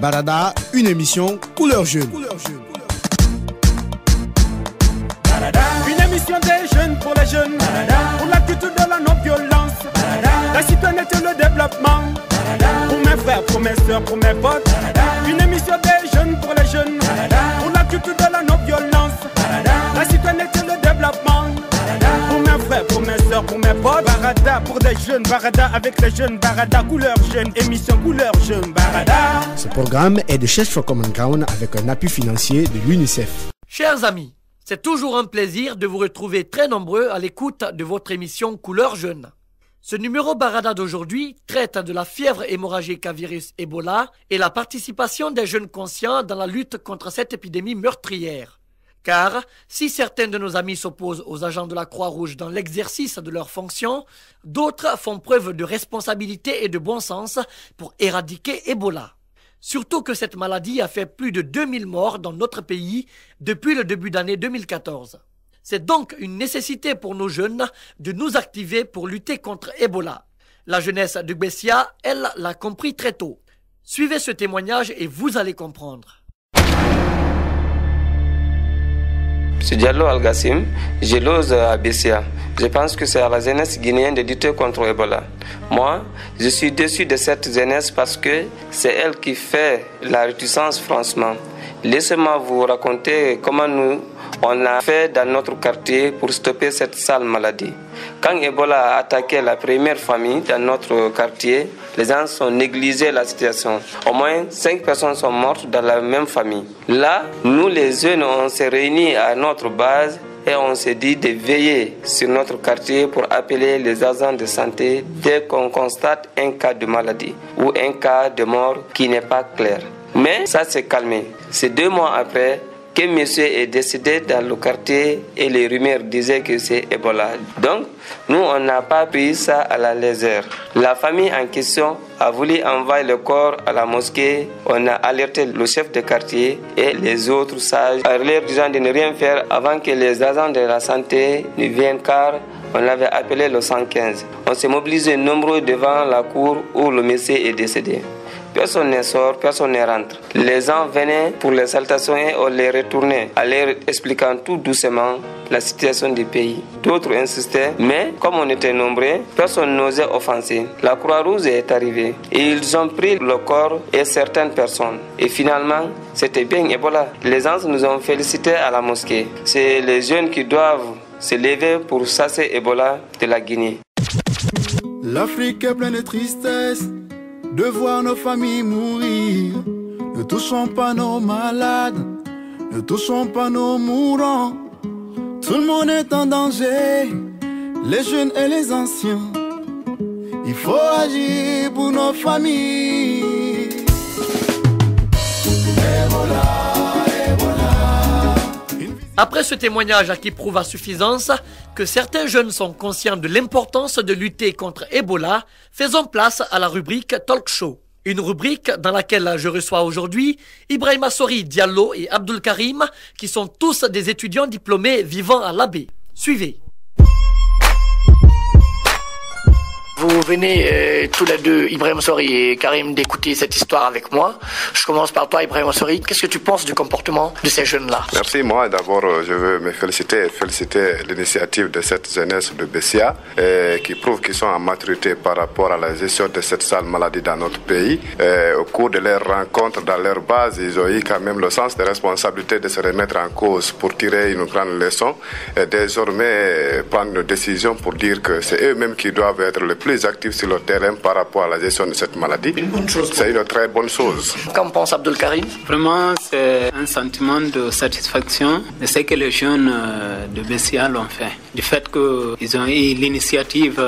Barada, une émission couleur jeune. Une émission des jeunes pour les jeunes, pour la culture de la non-violence, la citoyenneté et le développement, pour mes frères, pour mes soeurs, pour mes potes. Une émission des jeunes pour les jeunes, pour la culture de la non-violence, la citoyenneté et le développement, pour mes frères, pour mes soeurs, pour mes potes. Barada pour des jeunes, Barada avec les jeunes, Barada couleur jeune, émission couleur jeune, Barada. Ce programme est de Church for Common Ground avec un appui financier de l'UNICEF. Chers amis, c'est toujours un plaisir de vous retrouver très nombreux à l'écoute de votre émission Couleur Jeune. Ce numéro Barada d'aujourd'hui traite de la fièvre hémorragique à virus Ebola et la participation des jeunes conscients dans la lutte contre cette épidémie meurtrière. Car si certains de nos amis s'opposent aux agents de la Croix-Rouge dans l'exercice de leurs fonctions, d'autres font preuve de responsabilité et de bon sens pour éradiquer Ebola. Surtout que cette maladie a fait plus de 2000 morts dans notre pays depuis le début d'année 2014. C'est donc une nécessité pour nos jeunes de nous activer pour lutter contre Ebola. La jeunesse de Bessia, elle, l'a compris très tôt. Suivez ce témoignage et vous allez comprendre. C'est Diallo Al-Gassim, je lose à Bessia. Je pense que c'est à la jeunesse guinéenne de lutter contre Ebola. Moi, je suis déçu de cette jeunesse parce que c'est elle qui fait la réticence franchement. Laissez-moi vous raconter comment on a fait dans notre quartier pour stopper cette sale maladie. Quand Ebola a attaqué la première famille dans notre quartier, les gens ont négligé la situation. Au moins 5 personnes sont mortes dans la même famille. Là, nous les jeunes, on s'est réunis à notre base et on s'est dit de veiller sur notre quartier pour appeler les agents de santé dès qu'on constate un cas de maladie ou un cas de mort qui n'est pas clair. Mais ça s'est calmé. C'est 2 mois après que monsieur est décédé dans le quartier et les rumeurs disaient que c'est Ebola. Donc, nous, on n'a pas pris ça à la légère. La famille en question a voulu envoyer le corps à la mosquée. On a alerté le chef de quartier et les autres sages en leur disant de ne rien faire avant que les agents de la santé ne viennent car on avait appelé le 115. On s'est mobilisé nombreux devant la cour où le monsieur est décédé. Personne ne sort, personne ne rentre. Les gens venaient pour les salutations et on les retournait, en leur expliquant tout doucement la situation du pays. D'autres insistaient, mais comme on était nombreux, personne n'osait offenser. La Croix-Rouge est arrivée et ils ont pris le corps et certaines personnes. Et finalement, c'était bien Ebola. Les gens nous ont félicités à la mosquée. C'est les jeunes qui doivent se lever pour chasser Ebola de la Guinée. L'Afrique est pleine de tristesse de voir nos familles mourir. Ne touchons pas nos malades, ne touchons pas nos mourants. Tout le monde est en danger, les jeunes et les anciens. Il faut agir pour nos familles. Ebola, Ebola. Après ce témoignage qui prouve à suffisance que certains jeunes sont conscients de l'importance de lutter contre Ebola, faisons place à la rubrique Talk Show. Une rubrique dans laquelle je reçois aujourd'hui Ibrahima Sori Diallo et Abdul Karim, qui sont tous des étudiants diplômés vivant à l'Abbé. Suivez. Vous venez tous les deux, Ibrahima Sori et Karim, d'écouter cette histoire avec moi. Je commence par toi, Ibrahima Sori. Qu'est-ce que tu penses du comportement de ces jeunes-là? Merci. Moi, d'abord, je veux me féliciter l'initiative de cette jeunesse de Bessia qui prouve qu'ils sont en maturité par rapport à la gestion de cette sale maladie dans notre pays. Au cours de leurs rencontres dans leur base, ils ont eu quand même le sens de responsabilité de se remettre en cause pour tirer une grande leçon et désormais prendre une décision pour dire que c'est eux-mêmes qui doivent être le plus actifs sur le terrain par rapport à la gestion de cette maladie. Une bonne chose. C'est une très bonne chose. Qu'en pense Abdul Karim? Vraiment, c'est un sentiment de satisfaction de ce que les jeunes de Bessia l'ont fait. Du fait qu'ils ont eu l'initiative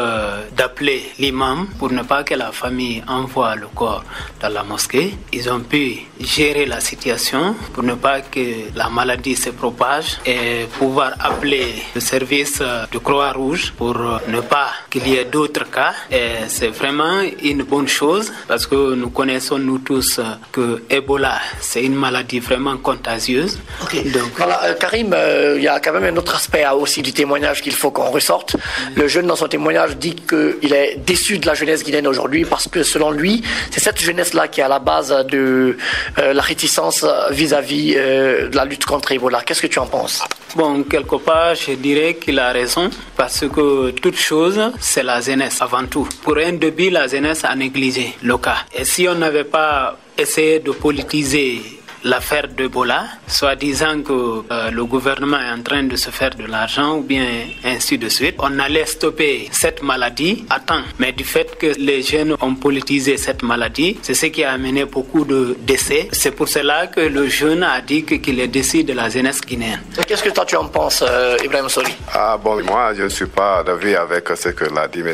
d'appeler l'imam pour ne pas que la famille envoie le corps dans la mosquée. Ils ont pu gérer la situation pour ne pas que la maladie se propage et pouvoir appeler le service de Croix-Rouge pour ne pas qu'il y ait d'autres cas. Ebola. Et c'est vraiment une bonne chose parce que nous connaissons nous tous que Ebola, c'est une maladie vraiment contagieuse. Okay. Donc, voilà, Karim, il y a quand même un autre aspect aussi du témoignage qu'il faut qu'on ressorte. Le jeune, dans son témoignage, dit qu'il est déçu de la jeunesse guinéenne aujourd'hui parce que, selon lui, c'est cette jeunesse-là qui est à la base de la réticence vis-à-vis de la lutte contre Ebola. Qu'est-ce que tu en penses? Bon, quelque part, je dirais qu'il a raison parce que toute chose, c'est la jeunesse avant tout. Pour un début, la jeunesse a négligé le cas. Et si on n'avait pas essayé de politiser l'affaire d'Ebola, soit disant que le gouvernement est en train de se faire de l'argent ou bien ainsi de suite, on allait stopper cette maladie à temps. Mais du fait que les jeunes ont politisé cette maladie, c'est ce qui a amené beaucoup de décès. C'est pour cela que le jeune a dit qu'il est déçu de la jeunesse guinéenne. Qu'est-ce que toi tu en penses, Ibrahim Sori? Ah bon, moi je ne suis pas d'avis avec ce que l'a dit M.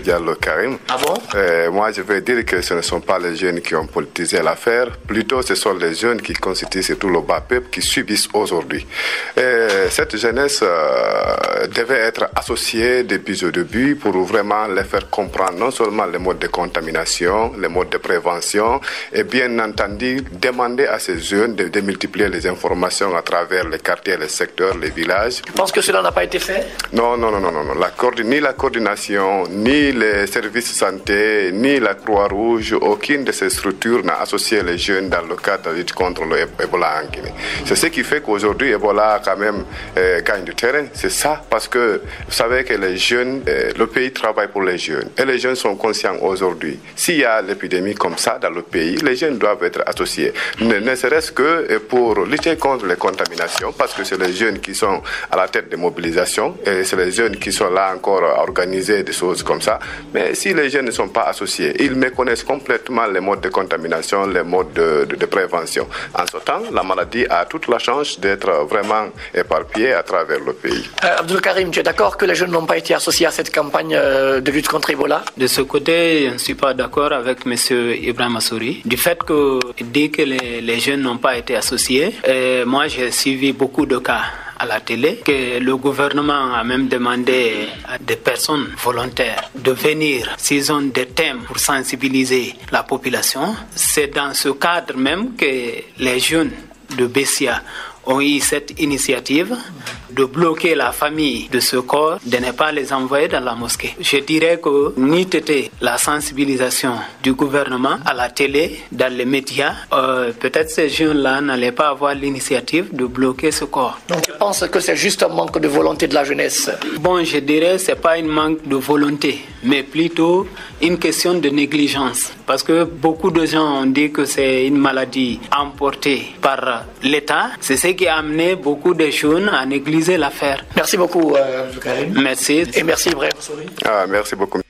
Diallo Karim. Ah bon? Moi je veux dire que ce ne sont pas les jeunes qui ont politisé l'affaire, plutôt ce sont les jeunes qui constituent surtout le bas peuple qui subissent aujourd'hui. Cette jeunesse devait être associée depuis le début pour vraiment les faire comprendre non seulement les modes de contamination, les modes de prévention, et bien entendu demander à ces jeunes de multiplier les informations à travers les quartiers, les secteurs, les villages. Tu penses que cela n'a pas été fait? Non. Ni la coordination, ni les services de santé, ni la Croix-Rouge, aucune de ces structures n'a associé les jeunes dans le cadre de la lutte contre le Ebola en Guinée. C'est ce qui fait qu'aujourd'hui Ebola quand même gagne du terrain. C'est ça, parce que vous savez que les jeunes, le pays travaille pour les jeunes. Et les jeunes sont conscients aujourd'hui. S'il y a l'épidémie comme ça dans le pays, les jeunes doivent être associés. Ne serait-ce que pour lutter contre les contaminations, parce que c'est les jeunes qui sont à la tête des mobilisations et c'est les jeunes qui sont là encore à organiser des choses comme ça. Mais si les jeunes ne sont pas associés, ils méconnaissent complètement les modes de contamination, les modes de prévention. En ce temps, la maladie a toute la chance d'être vraiment éparpillée à travers le pays. Abdul Karim, tu es d'accord que les jeunes n'ont pas été associés à cette campagne de lutte contre Ebola? De ce côté, je ne suis pas d'accord avec M. Ibrahim Sori. Du fait qu'il dit que les jeunes n'ont pas été associés, moi j'ai suivi beaucoup de cas à la télé, que le gouvernement a même demandé à des personnes volontaires de venir s'ils ont des thèmes pour sensibiliser la population. C'est dans ce cadre même que les jeunes de Bessia ont eu cette initiative de bloquer la famille de ce corps, de ne pas les envoyer dans la mosquée. Je dirais que n'eût été la sensibilisation du gouvernement à la télé, dans les médias, peut-être ces jeunes-là n'allaient pas avoir l'initiative de bloquer ce corps. Donc je pense que c'est juste un manque de volonté de la jeunesse. Bon, je dirais que ce n'est pas un manque de volonté, mais plutôt une question de négligence. Parce que beaucoup de gens ont dit que c'est une maladie emportée par l'État. C'est ce qui a amené beaucoup de jeunes à négliger l'affaire. Merci beaucoup, Karim. Merci. Et merci, Ibrahim Sori. Merci beaucoup.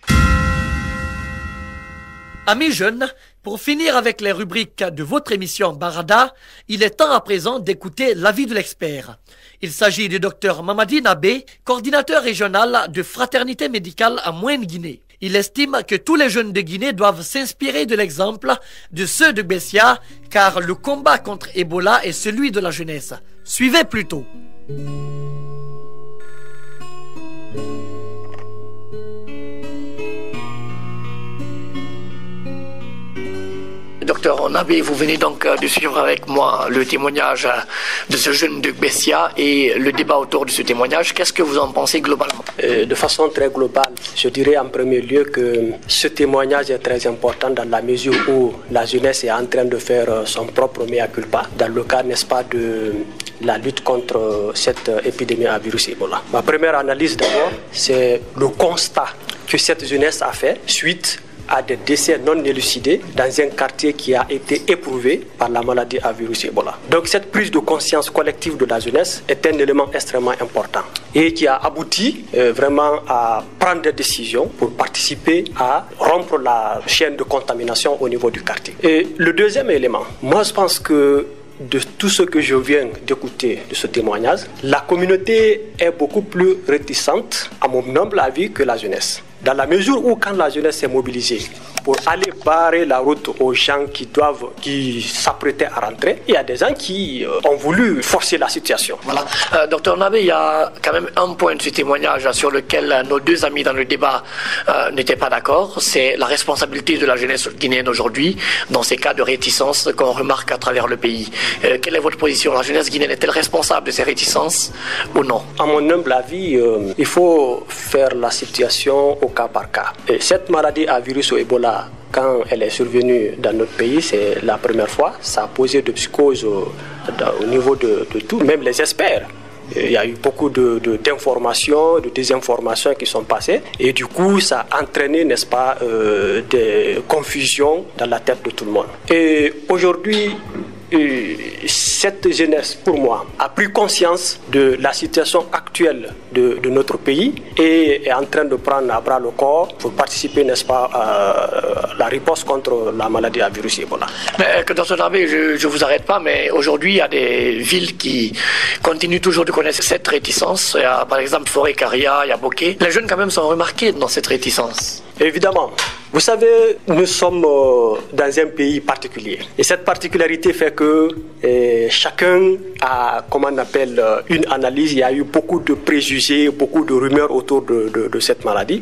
Amis jeunes, pour finir avec les rubriques de votre émission Barada, il est temps à présent d'écouter l'avis de l'expert. Il s'agit du docteur Mamadi Nabé, coordinateur régional de Fraternité médicale à Moyenne-Guinée. Il estime que tous les jeunes de Guinée doivent s'inspirer de l'exemple de ceux de Bessia, car le combat contre Ebola est celui de la jeunesse. Suivez plutôt. Docteur Nabé, vous venez donc de suivre avec moi le témoignage de ce jeune de Bessia et le débat autour de ce témoignage. Qu'est-ce que vous en pensez globalement? De façon très globale, je dirais en premier lieu que ce témoignage est très important dans la mesure où la jeunesse est en train de faire son propre mea culpa dans le cas, n'est-ce pas, de la lutte contre cette épidémie à virus Ebola. Ma première analyse d'abord, c'est le constat que cette jeunesse a fait suite à des décès non élucidés dans un quartier qui a été éprouvé par la maladie à virus Ebola. Donc cette prise de conscience collective de la jeunesse est un élément extrêmement important et qui a abouti vraiment à prendre des décisions pour participer à rompre la chaîne de contamination au niveau du quartier. Et le deuxième élément, moi je pense que de tout ce que je viens d'écouter de ce témoignage, la communauté est beaucoup plus réticente, à mon humble avis, que la jeunesse. Dans la mesure où, quand la jeunesse est mobilisée, pour aller barrer la route aux gens qui s'apprêtaient à rentrer. Il y a des gens qui ont voulu forcer la situation. Voilà. Docteur Nabé, il y a quand même un point de ce témoignage sur lequel nos deux amis dans le débat n'étaient pas d'accord. C'est la responsabilité de la jeunesse guinéenne aujourd'hui dans ces cas de réticence qu'on remarque à travers le pays. Quelle est votre position? La jeunesse guinéenne est-elle responsable de ces réticences ou non? À mon humble avis, il faut faire la situation au cas par cas. Et cette maladie à virus au Ebola, quand elle est survenue dans notre pays, c'est la première fois. Ça a posé de psychose au niveau de tout, même les experts. Il y a eu beaucoup d'informations, de désinformations qui sont passées. Et du coup, ça a entraîné, n'est-ce pas, des confusions dans la tête de tout le monde. Et aujourd'hui, cette jeunesse, pour moi, a pris conscience de la situation actuelle de notre pays et est en train de prendre à bras le corps pour participer, n'est-ce pas, à la riposte contre la maladie à virus Ebola. Mais dans ce travail, je vous arrête pas, mais aujourd'hui, il y a des villes qui continuent toujours de connaître cette réticence. Il y a, par exemple, Forêt-Caria, il y a Bokeh. Les jeunes, quand même, sont remarqués dans cette réticence. Évidemment. Vous savez, nous sommes dans un pays particulier. Et cette particularité fait que chacun a, comment on appelle, une analyse. Il y a eu beaucoup de préjugés, beaucoup de rumeurs autour de cette maladie.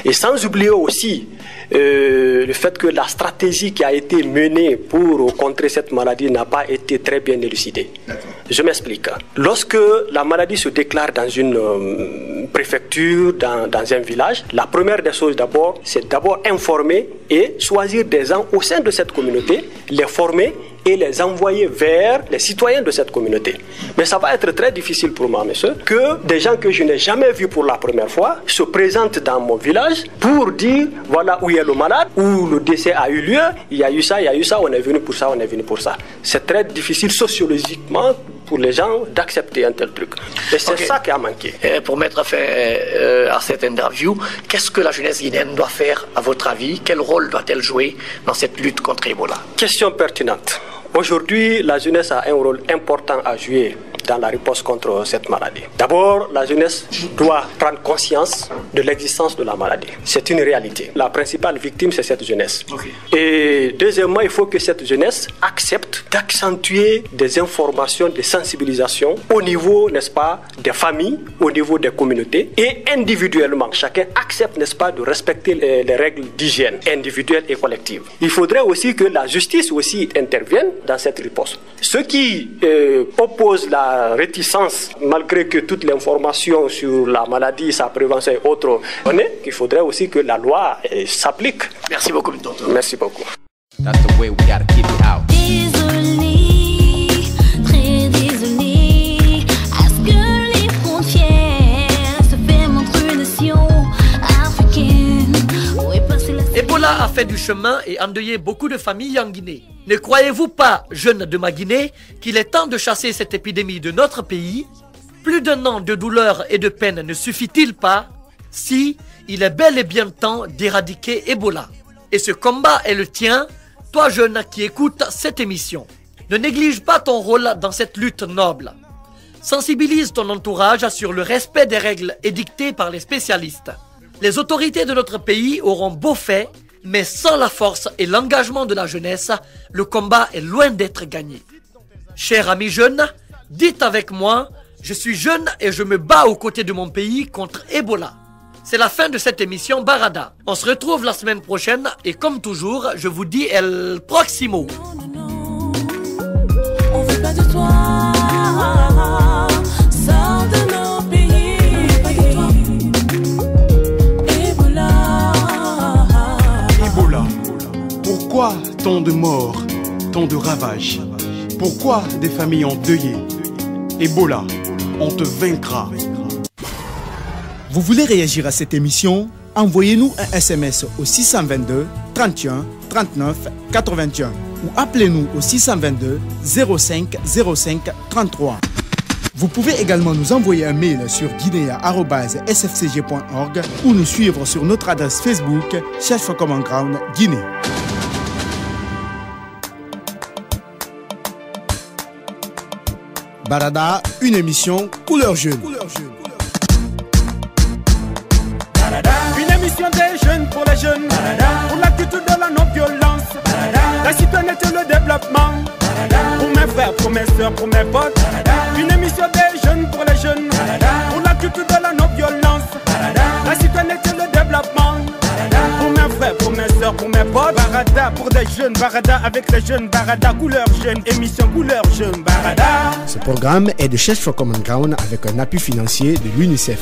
Et sans oublier aussi le fait que la stratégie qui a été menée pour contrer cette maladie n'a pas été très bien élucidée. Je m'explique. Lorsque la maladie se déclare dans une préfecture, dans un village, la première des choses d'abord, c'est d'abord informer et choisir des gens au sein de cette communauté, les former et les envoyer vers les citoyens de cette communauté. Mais ça va être très difficile pour moi, monsieur, que des gens que je n'ai jamais vus pour la première fois se présentent dans mon village pour dire voilà où est le malade, où le décès a eu lieu, il y a eu ça, on est venu pour ça, on est venu pour ça. C'est très difficile sociologiquement pour les gens d'accepter un tel truc. Et c'est ça qui a manqué. Et pour mettre fin à cette interview, qu'est-ce que la jeunesse guinéenne doit faire, à votre avis? Quel rôle doit-elle jouer dans cette lutte contre Ebola? Question pertinente. Aujourd'hui, la jeunesse a un rôle important à jouer dans la riposte contre cette maladie. D'abord, la jeunesse doit prendre conscience de l'existence de la maladie. C'est une réalité. La principale victime, c'est cette jeunesse. Et deuxièmement, il faut que cette jeunesse accepte d'accentuer des informations, des sensibilisations au niveau, n'est-ce pas, des familles, au niveau des communautés et individuellement. Chacun accepte, n'est-ce pas, de respecter les règles d'hygiène individuelle et collective. Il faudrait aussi que la justice aussi intervienne dans cette riposte. Ceux qui opposent la réticence, malgré que toute l'information sur la maladie, sa prévention et autres, on est qu'il faudrait aussi que la loi s'applique. Merci beaucoup, docteur. Merci beaucoup. That's the way we gotta keep it out. Désolé, très désolé, à ce que les frontières se ferment entre une nation africaine. Ebola a fait du chemin et endeuillé beaucoup de familles en Guinée. Ne croyez-vous pas, jeunes de ma Guinée, qu'il est temps de chasser cette épidémie de notre pays? Plus d'un an de douleur et de peine ne suffit-il pas? Si, il est bel et bien temps d'éradiquer Ebola. Et ce combat est le tien, toi jeune qui écoutes cette émission. Ne néglige pas ton rôle dans cette lutte noble. Sensibilise ton entourage sur le respect des règles édictées par les spécialistes. Les autorités de notre pays auront beau fait, mais sans la force et l'engagement de la jeunesse, le combat est loin d'être gagné. Chers amis jeunes, dites avec moi, je suis jeune et je me bats aux côtés de mon pays contre Ebola. C'est la fin de cette émission Barada. On se retrouve la semaine prochaine et comme toujours, je vous dis el próximo. On veut pas de toi, sors de nos pays. Ebola, pourquoi tant de morts, tant de ravages? Pourquoi des familles endeuillées? Ebola, on te vaincra. Vous voulez réagir à cette émission? Envoyez-nous un SMS au 622 31 39 81 ou appelez-nous au 622 05 05 33. Vous pouvez également nous envoyer un mail sur guinea@sfcg.org ou nous suivre sur notre adresse Facebook Search for Common Ground Guinée. Barada, une émission couleur jeune. Une émission des jeunes pour les jeunes, pour la culture de la pour mes soeurs, pour mes potes. Une émission des jeunes pour les jeunes, pour la culture de la non-violence, la citoyenneté, le développement. Pour mes frères, pour mes soeurs, pour mes potes. Barada pour des jeunes, Barada avec les jeunes, Barada couleur jeune, émission couleur jeune, Barada. Ce programme est de Church for Common Ground avec un appui financier de l'UNICEF.